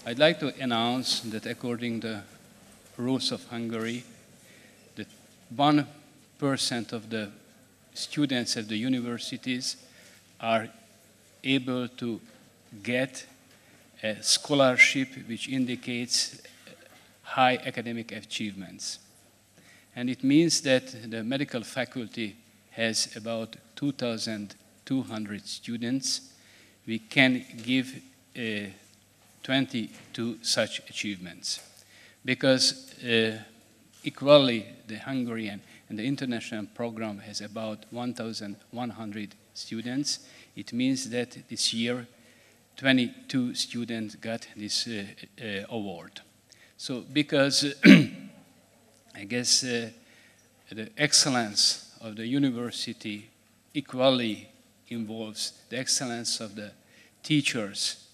I'd like to announce that according to the rules of Hungary, that 1% of the students at the universities are able to get a scholarship which indicates high academic achievements. And it means that the medical faculty has about 2,200 students. We can give 22 such achievements. Because equally the Hungarian and the international program has about 1,100 students, it means that this year 22 students got this award. So because I guess the excellence of the university equally involves the excellence of the teachers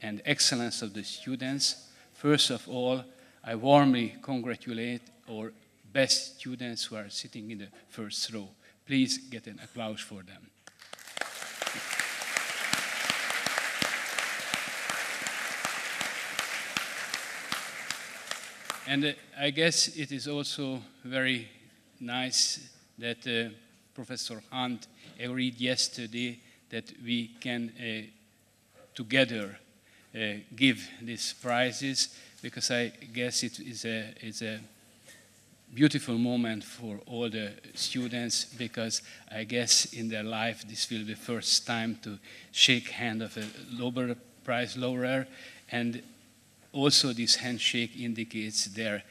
and excellence of the students. First of all, I warmly congratulate our best students who are sitting in the first row. Please get an applause for them. And I guess it is also very nice that Professor Hunt agreed yesterday that we can together give these prizes, because I guess it is a beautiful moment for all the students, because I guess in their life this will be the first time to shake hand of a Nobel Prize laureate, and also this handshake indicates their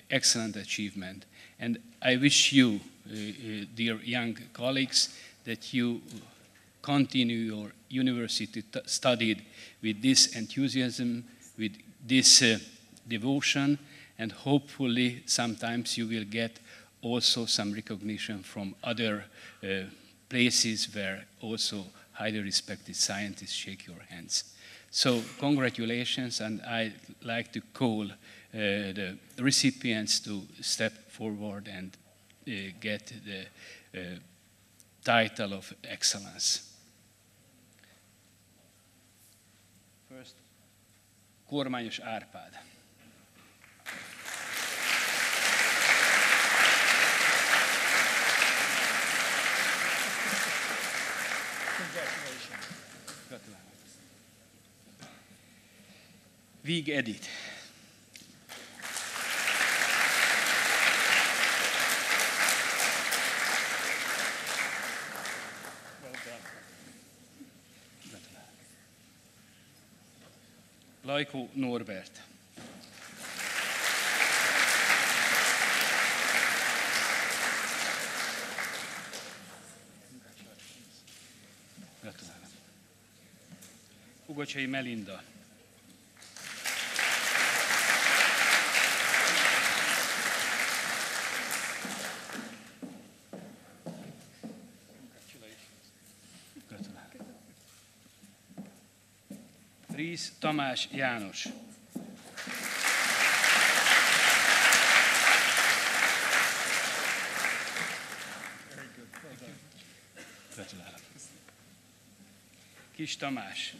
excellent achievement. And I wish you, dear young colleagues, that you continue your university studied with this enthusiasm, with this devotion, and hopefully sometimes you will get also some recognition from other places where also highly respected scientists shake your hands. So congratulations, and I'd like to call the recipients to step forward and get the title of excellence. First, Kormányos Árpád. Congratulations. Gratulálok. Vig Edith. Well done. Gratulálok. Lajkó Norbert. Gratulálok. Ugocsai Melinda. Rész Tamás János. Gratulálok. Kis Tamás.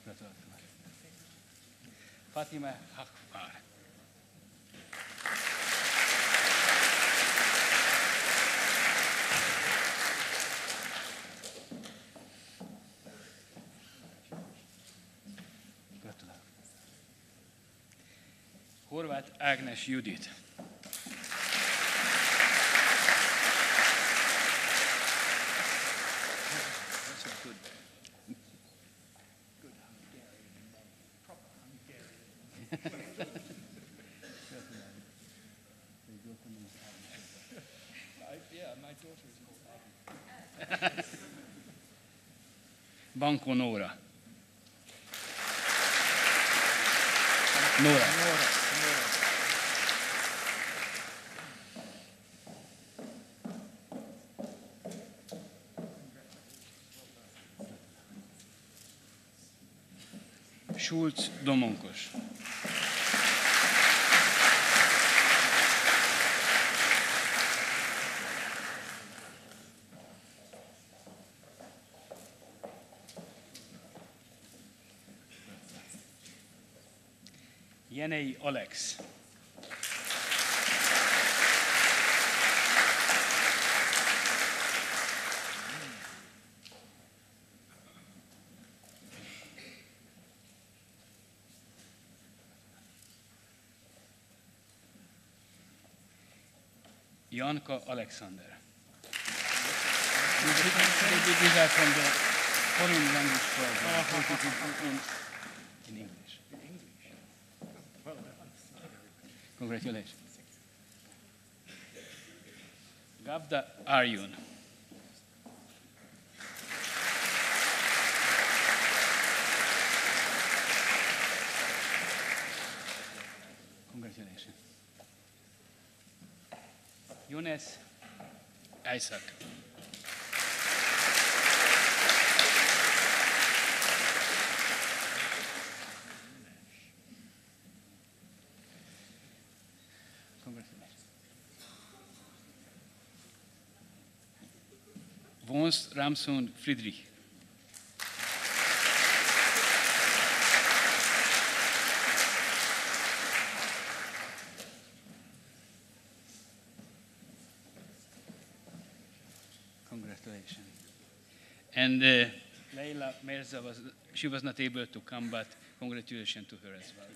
Gratulálok. Fatima Hakfar. Horváth Ágnes Judit. Banco Nóra. Nóra. Schulz Domonkos. Yenei Alex. Janka Alexander. These are from the foreign language program. In English. Congratulations. Gavda Aryun. Congratulations. Younes Isaac. Congratulations. Vons Ramson Friedrich. Congratulations. And Leila Mirza she was not able to come, but congratulations to her as well.